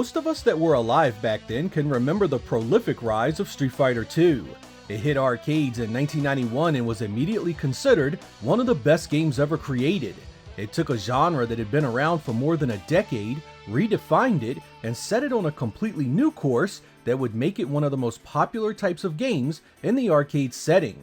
Most of us that were alive back then can remember the prolific rise of Street Fighter II. It hit arcades in 1991 and was immediately considered one of the best games ever created. It took a genre that had been around for more than a decade, redefined it, and set it on a completely new course that would make it one of the most popular types of games in the arcade setting.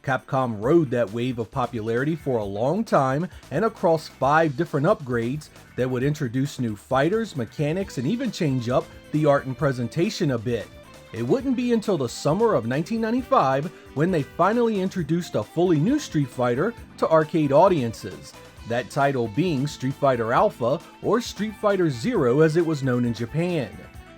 Capcom rode that wave of popularity for a long time and across 5 different upgrades that would introduce new fighters, mechanics, and even change up the art and presentation a bit. It wouldn't be until the summer of 1995 when they finally introduced a fully new Street Fighter to arcade audiences, that title being Street Fighter Alpha, or Street Fighter Zero as it was known in Japan.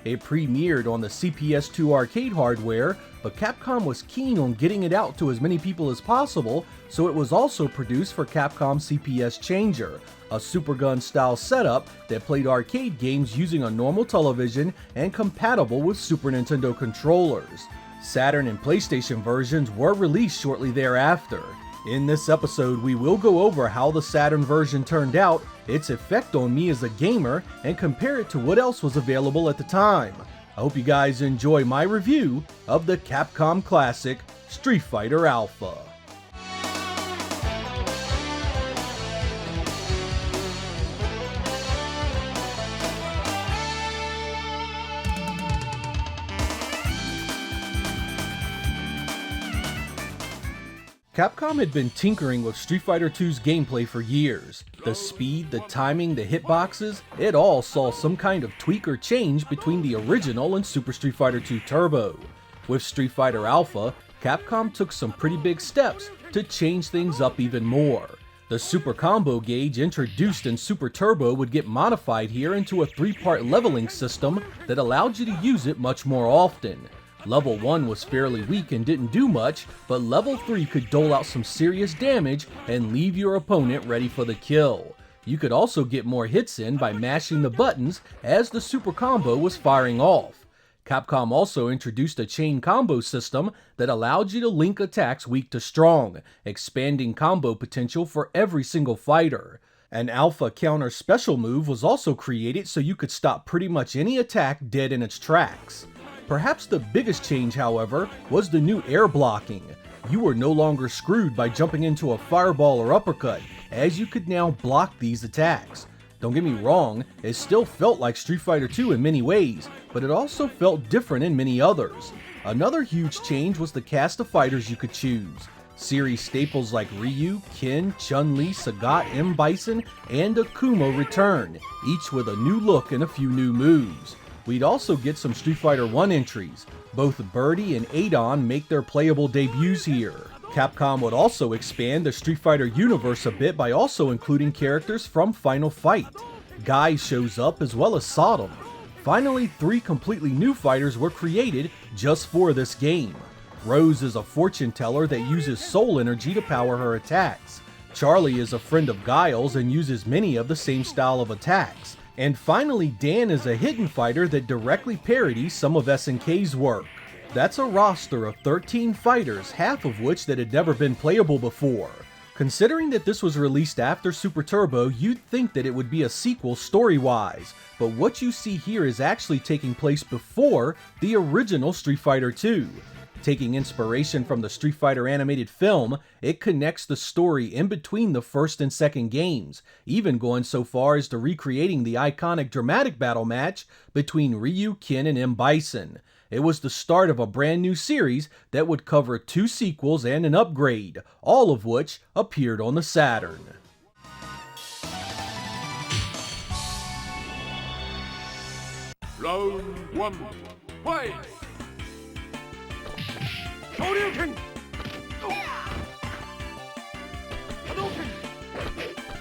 It premiered on the CPS2 arcade hardware, but Capcom was keen on getting it out to as many people as possible, so it was also produced for Capcom CPS Changer, a Supergun style setup that played arcade games using a normal television and compatible with Super Nintendo controllers. Saturn and PlayStation versions were released shortly thereafter. In this episode, we will go over how the Saturn version turned out, its effect on me as a gamer, and compare it to what else was available at the time. I hope you guys enjoy my review of the Capcom classic Street Fighter Alpha. Capcom had been tinkering with Street Fighter II's gameplay for years. The speed, the timing, the hitboxes, it all saw some kind of tweak or change between the original and Super Street Fighter II Turbo. With Street Fighter Alpha, Capcom took some pretty big steps to change things up even more. The Super Combo gauge introduced in Super Turbo would get modified here into a 3-part leveling system that allowed you to use it much more often. Level 1 was fairly weak and didn't do much, but Level 3 could dole out some serious damage and leave your opponent ready for the kill. You could also get more hits in by mashing the buttons as the Super Combo was firing off. Capcom also introduced a chain combo system that allowed you to link attacks weak to strong, expanding combo potential for every single fighter. An Alpha counter special move was also created so you could stop pretty much any attack dead in its tracks. Perhaps the biggest change, however, was the new air blocking. You were no longer screwed by jumping into a fireball or uppercut, as you could now block these attacks. Don't get me wrong, it still felt like Street Fighter II in many ways, but it also felt different in many others. Another huge change was the cast of fighters you could choose. Series staples like Ryu, Ken, Chun-Li, Sagat, M. Bison, and Akuma return, each with a new look and a few new moves. We'd also get some Street Fighter 1 entries. Both Birdie and Adon make their playable debuts here. Capcom would also expand the Street Fighter universe a bit by also including characters from Final Fight. Guy shows up as well as Sodom. Finally, 3 completely new fighters were created just for this game. Rose is a fortune teller that uses soul energy to power her attacks. Charlie is a friend of Guile's and uses many of the same style of attacks. And finally, Dan is a hidden fighter that directly parodies some of SNK's work. That's a roster of 13 fighters, half of which that had never been playable before. Considering that this was released after Super Turbo, you'd think that it would be a sequel story-wise, but what you see here is actually taking place before the original Street Fighter II. Taking inspiration from the Street Fighter animated film, it connects the story in between the first and second games, even going so far as to recreating the iconic dramatic battle match between Ryu, Ken, and M. Bison. It was the start of a brand new series that would cover 2 sequels and an upgrade, all of which appeared on the Saturn. Round 1, fight! Shoryuken! Hadouken!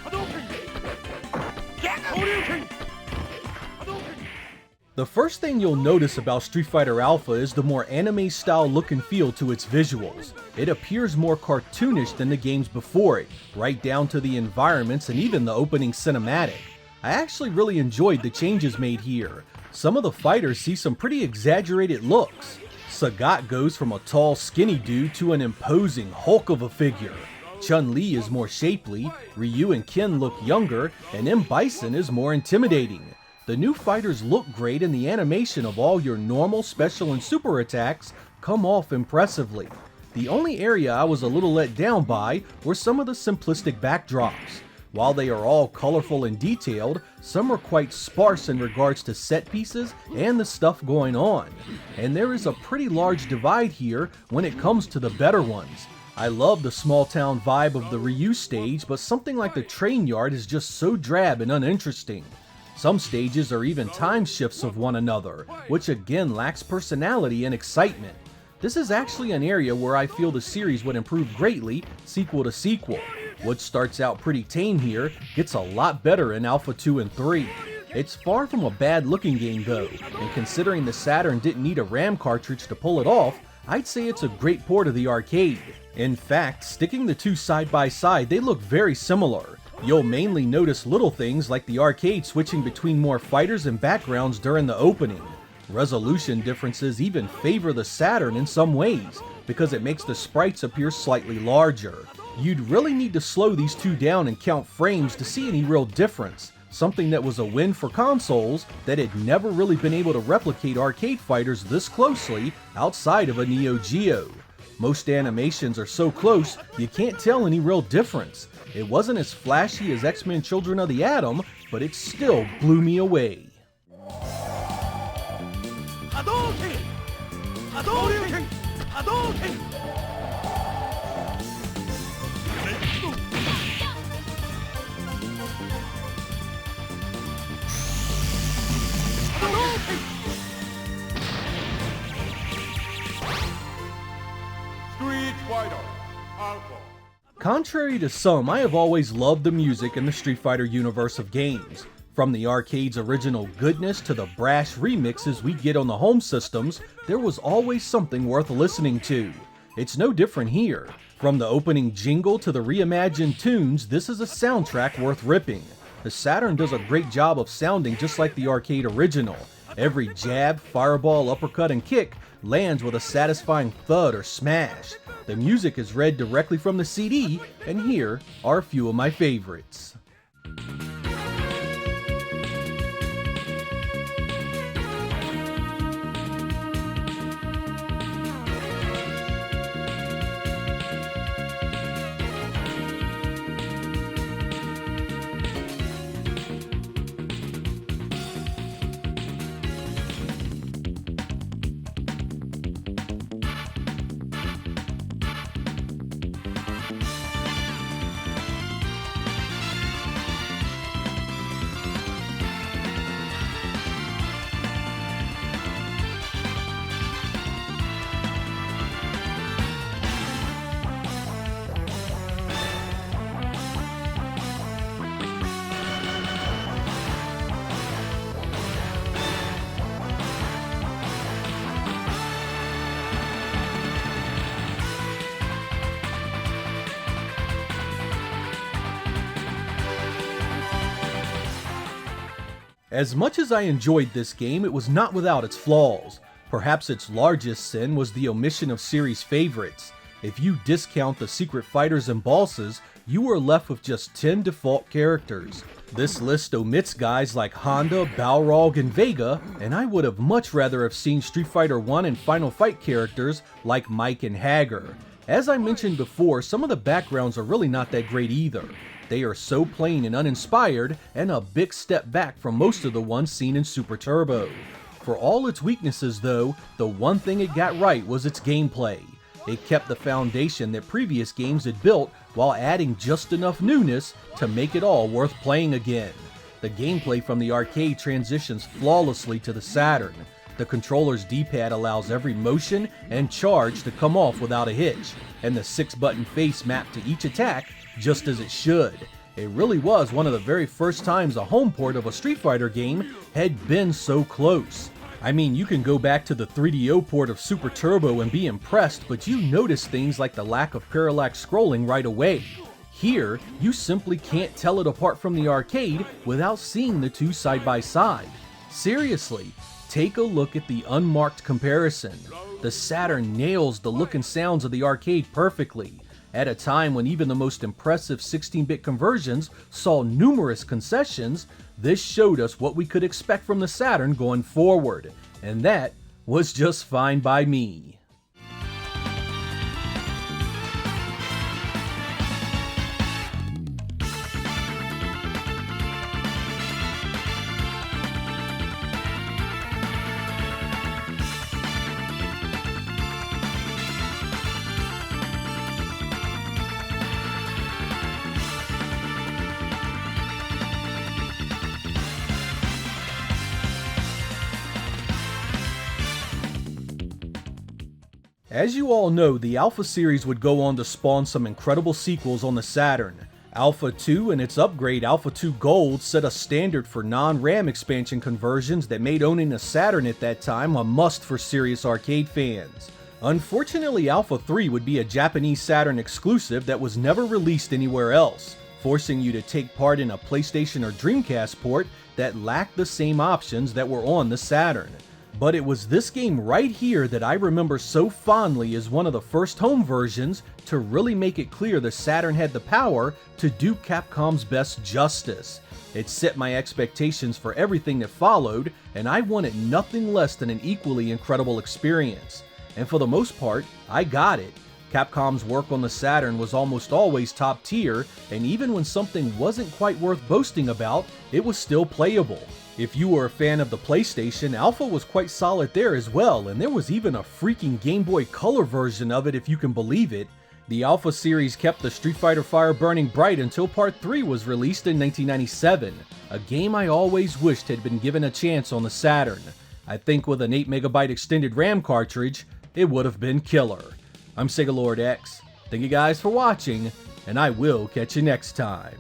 Hadouken! Shoryuken! Hadouken! The first thing you'll notice about Street Fighter Alpha is the more anime-style look and feel to its visuals. It appears more cartoonish than the games before it, right down to the environments and even the opening cinematic. I actually really enjoyed the changes made here. Some of the fighters see some pretty exaggerated looks. Sagat goes from a tall, skinny dude to an imposing hulk of a figure. Chun-Li is more shapely, Ryu and Ken look younger, and M. Bison is more intimidating. The new fighters look great and the animation of all your normal, special, and super attacks come off impressively. The only area I was a little let down by were some of the simplistic backdrops. While they are all colorful and detailed, some are quite sparse in regards to set pieces and the stuff going on. And there is a pretty large divide here when it comes to the better ones. I love the small town vibe of the Ryu stage, but something like the train yard is just so drab and uninteresting. Some stages are even time shifts of one another, which again lacks personality and excitement. This is actually an area where I feel the series would improve greatly sequel to sequel. What starts out pretty tame here gets a lot better in Alpha 2 and 3. It's far from a bad looking game though, and considering the Saturn didn't need a RAM cartridge to pull it off, I'd say it's a great port of the arcade. In fact, sticking the two side by side, they look very similar. You'll mainly notice little things like the arcade switching between more fighters and backgrounds during the opening. Resolution differences even favor the Saturn in some ways, because it makes the sprites appear slightly larger. You'd really need to slow these two down and count frames to see any real difference, something that was a win for consoles that had never really been able to replicate arcade fighters this closely outside of a Neo Geo. Most animations are so close you can't tell any real difference. It wasn't as flashy as X-Men Children of the Atom, but it still blew me away. Hadouken! Hadouken! Hadouken! Hadouken! Street Fighter Alpha. Contrary to some, I have always loved the music in the Street Fighter universe of games. From the arcade's original goodness to the brash remixes we get on the home systems, there was always something worth listening to. It's no different here. From the opening jingle to the reimagined tunes, this is a soundtrack worth ripping. The Saturn does a great job of sounding just like the arcade original. Every jab, fireball, uppercut, and kick lands with a satisfying thud or smash. The music is read directly from the CD, and here are a few of my favorites. As much as I enjoyed this game, it was not without its flaws. Perhaps its largest sin was the omission of series favorites. If you discount the secret fighters and bosses, you are left with just 10 default characters. This list omits guys like Honda, Balrog, and Vega, and I would have much rather have seen Street Fighter 1 and Final Fight characters like Mike and Hager. As I mentioned before, some of the backgrounds are really not that great either. They are so plain and uninspired, and a big step back from most of the ones seen in Super Turbo. For all its weaknesses though, the one thing it got right was its gameplay. It kept the foundation that previous games had built while adding just enough newness to make it all worth playing again. The gameplay from the arcade transitions flawlessly to the Saturn. The controller's D-pad allows every motion and charge to come off without a hitch, and the 6-button face mapped to each attack just as it should. It really was one of the very first times a home port of a Street Fighter game had been so close. I mean, you can go back to the 3DO port of Super Turbo and be impressed, but you notice things like the lack of parallax scrolling right away. Here, you simply can't tell it apart from the arcade without seeing the two side by side. Seriously, take a look at the unmarked comparison. The Saturn nails the look and sounds of the arcade perfectly. At a time when even the most impressive 16-bit conversions saw numerous concessions, this showed us what we could expect from the Saturn going forward, and that was just fine by me. As you all know, the Alpha series would go on to spawn some incredible sequels on the Saturn. Alpha 2 and its upgrade Alpha 2 Gold set a standard for non-RAM expansion conversions that made owning a Saturn at that time a must for serious arcade fans. Unfortunately, Alpha 3 would be a Japanese Saturn exclusive that was never released anywhere else, forcing you to take part in a PlayStation or Dreamcast port that lacked the same options that were on the Saturn. But it was this game right here that I remember so fondly as one of the first home versions to really make it clear the Saturn had the power to do Capcom's best justice. It set my expectations for everything that followed, and I wanted nothing less than an equally incredible experience. And for the most part, I got it. Capcom's work on the Saturn was almost always top tier, and even when something wasn't quite worth boasting about, it was still playable. If you were a fan of the PlayStation, Alpha was quite solid there as well, and there was even a freaking Game Boy Color version of it if you can believe it. The Alpha series kept the Street Fighter fire burning bright until Part 3 was released in 1997, a game I always wished had been given a chance on the Saturn. I think with an 8MB extended RAM cartridge, it would have been killer. I'm Sega Lord X, thank you guys for watching, and I will catch you next time.